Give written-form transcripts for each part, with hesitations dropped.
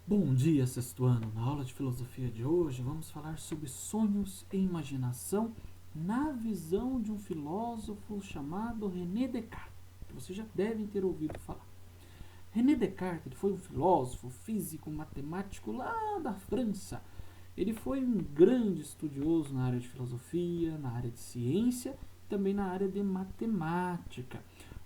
Bom dia, sexto ano. Na aula de filosofia de hoje, vamos falar sobre sonhos e imaginação na visão de um filósofo chamado René Descartes, que vocês já devem ter ouvido falar. René Descartes ele foi um filósofo, físico, matemático lá da França. Ele foi um grande estudioso na área de filosofia, na área de ciência e também na área de matemática.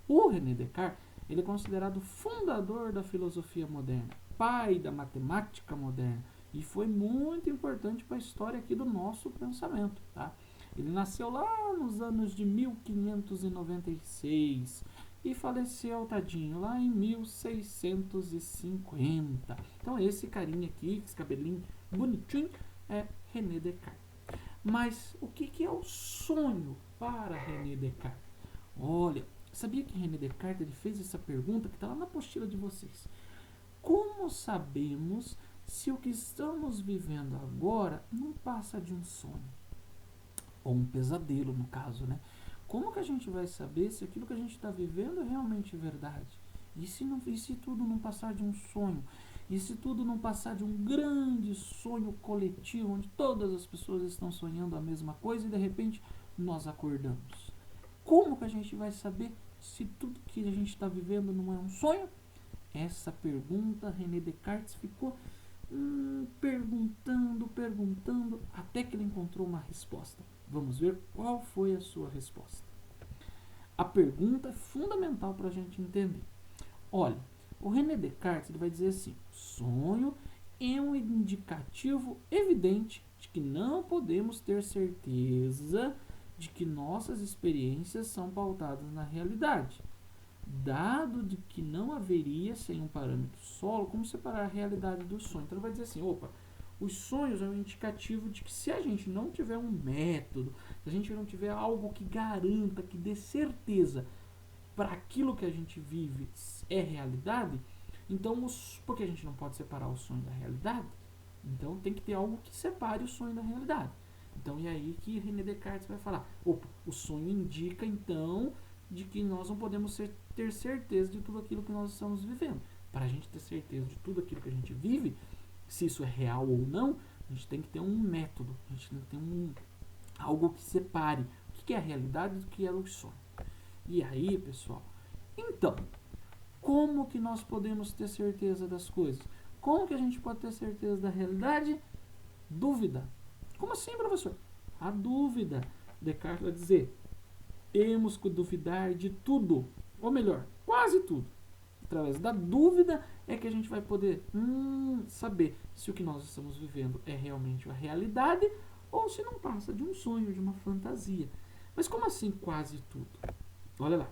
O René Descartes ele é considerado fundador da filosofia moderna, pai da matemática moderna e foi muito importante para a história aqui do nosso pensamento. Tá? Ele nasceu lá nos anos de 1596 e faleceu, tadinho, lá em 1650. Então esse carinha aqui, esse cabelinho bonitinho, é René Descartes. Mas o que é o sonho para René Descartes? Olha, sabia que René Descartes ele fez essa pergunta que está lá na apostila de vocês. Como sabemos se o que estamos vivendo agora não passa de um sonho? Ou um pesadelo, no caso, né? Como que a gente vai saber se aquilo que a gente está vivendo é realmente verdade? E se tudo não passar de um sonho? E se tudo não passar de um grande sonho coletivo, onde todas as pessoas estão sonhando a mesma coisa e de repente nós acordamos? Como que a gente vai saber se tudo que a gente está vivendo não é um sonho? Essa pergunta René Descartes ficou perguntando, até que ele encontrou uma resposta. Vamos ver qual foi a sua resposta. A pergunta é fundamental para a gente entender. Olha, o René Descartes ele vai dizer assim: sonho é um indicativo evidente de que não podemos ter certeza de que nossas experiências são pautadas na realidade, dado de que não haveria, sem um parâmetro solo, como separar a realidade do sonho. Então ele vai dizer assim, opa, os sonhos é um indicativo de que se a gente não tiver um método, se a gente não tiver algo que garanta, que dê certeza para aquilo que a gente vive é realidade, então porque a gente não pode separar o sonho da realidade, então tem que ter algo que separe o sonho da realidade. Então é aí que René Descartes vai falar, opa, o sonho indica então de que nós não podemos ter certeza de tudo aquilo que nós estamos vivendo. Para a gente ter certeza de tudo aquilo que a gente vive, se isso é real ou não, a gente tem que ter um método, a gente tem que ter algo que separe o que é a realidade do que é o sonho. E aí, pessoal, então, como que nós podemos ter certeza das coisas? Como que a gente pode ter certeza da realidade? Dúvida. Como assim, professor? A dúvida. Descartes vai dizer, temos que duvidar de tudo, ou melhor, quase tudo. Através da dúvida é que a gente vai poder saber se o que nós estamos vivendo é realmente a realidade ou se não passa de um sonho, de uma fantasia. Mas como assim quase tudo? Olha lá,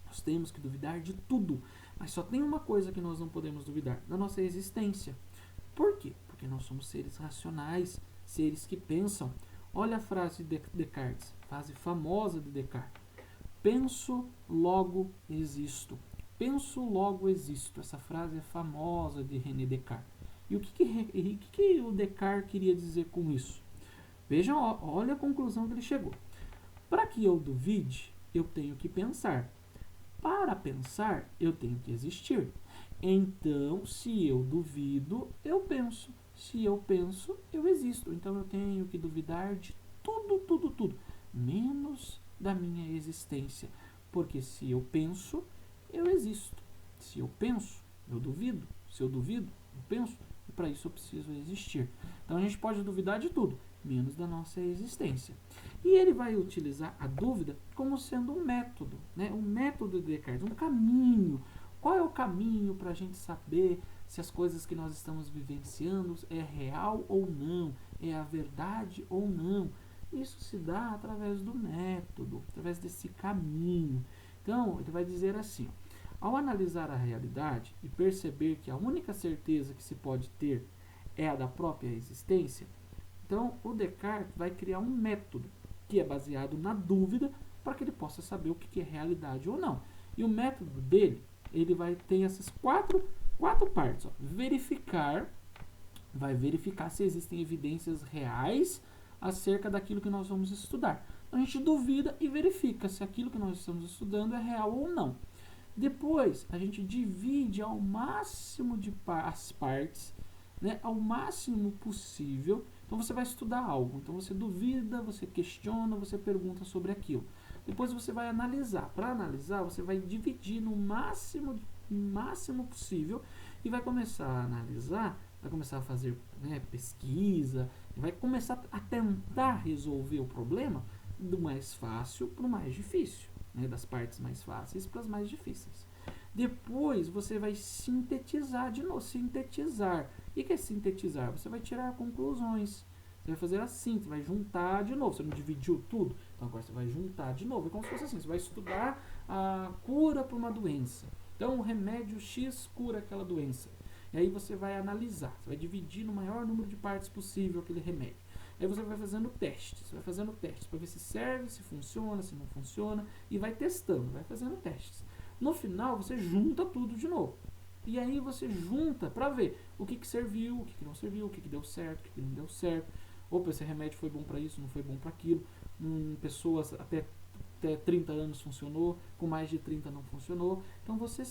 nós temos que duvidar de tudo, mas só tem uma coisa que nós não podemos duvidar, da nossa existência. Por quê? Porque nós somos seres racionais, seres que pensam. Olha a frase de Descartes, frase famosa de Descartes. Penso, logo existo. Penso, logo existo. Essa frase é famosa de René Descartes. E o que o Descartes queria dizer com isso? Vejam, olha a conclusão que ele chegou. Para que eu duvide, eu tenho que pensar. Para pensar, eu tenho que existir. Então, se eu duvido, eu penso. Se eu penso, eu existo. Então, eu tenho que duvidar de tudo, menos da minha existência. Porque se eu penso, eu existo. Se eu penso, eu duvido. Se eu duvido, eu penso. E para isso eu preciso existir. Então, a gente pode duvidar de tudo, menos da nossa existência. E ele vai utilizar a dúvida como sendo um método, né? Um método de Descartes, um caminho. Qual é o caminho para a gente saber se as coisas que nós estamos vivenciando é real ou não, é a verdade ou não? Isso se dá através do método, através desse caminho. Então, ele vai dizer assim, ao analisar a realidade e perceber que a única certeza que se pode ter é a da própria existência, então o Descartes vai criar um método que é baseado na dúvida para que ele possa saber o que é realidade ou não. E o método dele, ele vai ter essas quatro partes. Ó. Vai verificar se existem evidências reais acerca daquilo que nós vamos estudar. Então, a gente duvida e verifica se aquilo que nós estamos estudando é real ou não. Depois, a gente divide ao máximo as partes, né, ao máximo possível. Então, você vai estudar algo. Então, você duvida, você questiona, você pergunta sobre aquilo. Depois, você vai analisar. Para analisar, você vai dividir no máximo possível e vai começar a analisar, vai começar a fazer, né, pesquisa, vai começar a tentar resolver o problema do mais fácil para o mais difícil, né, das partes mais fáceis para as mais difíceis. Depois você vai sintetizar de novo. Sintetizar. E o que é sintetizar? Você vai tirar conclusões. Você vai fazer assim, você vai juntar de novo. Você não dividiu tudo, então agora você vai juntar de novo. É como se fosse assim, você vai estudar a cura para uma doença. Então o remédio X cura aquela doença. E aí você vai analisar, você vai dividir no maior número de partes possível aquele remédio. Aí você vai fazendo testes, para ver se serve, se funciona, se não funciona, e vai testando, vai fazendo testes. No final você junta tudo de novo. E aí você junta para ver o que serviu, o que não serviu, o que deu certo, o que não deu certo. Opa, esse remédio foi bom para isso, não foi bom para aquilo. Pessoas até 30 anos funcionou, com mais de 30 não funcionou. Então você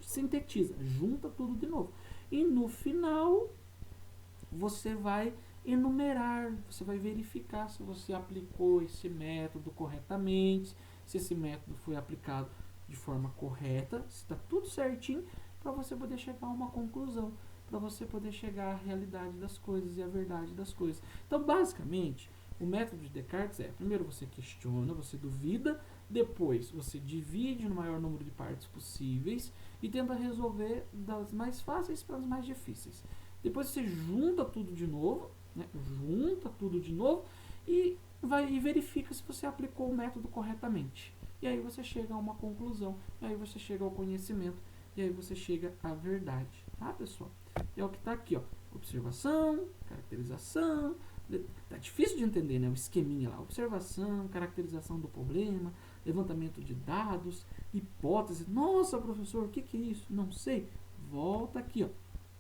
sintetiza, junta tudo de novo. E no final você vai enumerar, você vai verificar se você aplicou esse método corretamente, se esse método foi aplicado de forma correta, se está tudo certinho, para você poder chegar a uma conclusão, para você poder chegar à realidade das coisas e à verdade das coisas. Então, basicamente, o método de Descartes é: primeiro você questiona, você duvida, depois você divide no maior número de partes possíveis e tenta resolver das mais fáceis para as mais difíceis. Depois você junta tudo de novo, né? E verifica se você aplicou o método corretamente. E aí você chega a uma conclusão, e aí você chega ao conhecimento, e aí você chega à verdade, tá, pessoal? É o que está aqui, ó. Observação, caracterização. Tá difícil de entender, né? O esqueminha lá. Observação, caracterização do problema, levantamento de dados, hipótese. Nossa, professor, o que é isso? Não sei. Volta aqui, ó.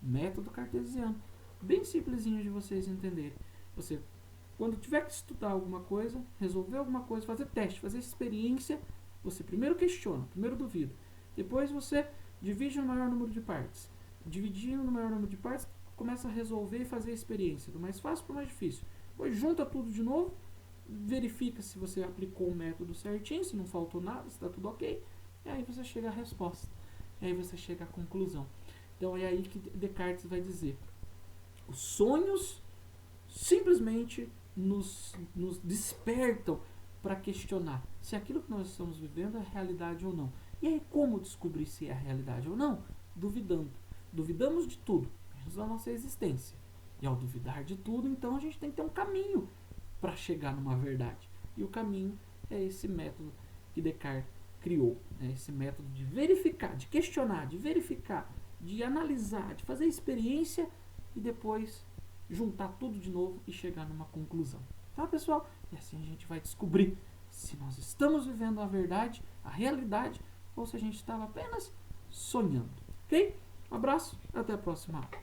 Método cartesiano. Bem simplesinho de vocês entenderem. Você, quando tiver que estudar alguma coisa, resolver alguma coisa, fazer teste, fazer experiência, você primeiro questiona, primeiro duvida. Depois você divide no maior número de partes. Dividindo no maior número de partes, começa a resolver e fazer a experiência, do mais fácil para o mais difícil. Depois junta tudo de novo, verifica se você aplicou o método certinho, se não faltou nada, se está tudo ok, e aí você chega à resposta. E aí você chega à conclusão. Então é aí que Descartes vai dizer: os sonhos simplesmente nos despertam para questionar se aquilo que nós estamos vivendo é realidade ou não. E aí como descobrir se é realidade ou não? Duvidando. Duvidamos de tudo, menos da nossa existência. E ao duvidar de tudo, então a gente tem que ter um caminho para chegar numa verdade. E o caminho é esse método que Descartes criou. Né? Esse método de verificar, de questionar, de verificar, de analisar, de fazer experiência e depois juntar tudo de novo e chegar numa conclusão. Tá, pessoal? E assim a gente vai descobrir se nós estamos vivendo a verdade, a realidade, ou se a gente estava apenas sonhando. Ok? Um abraço, até a próxima aula.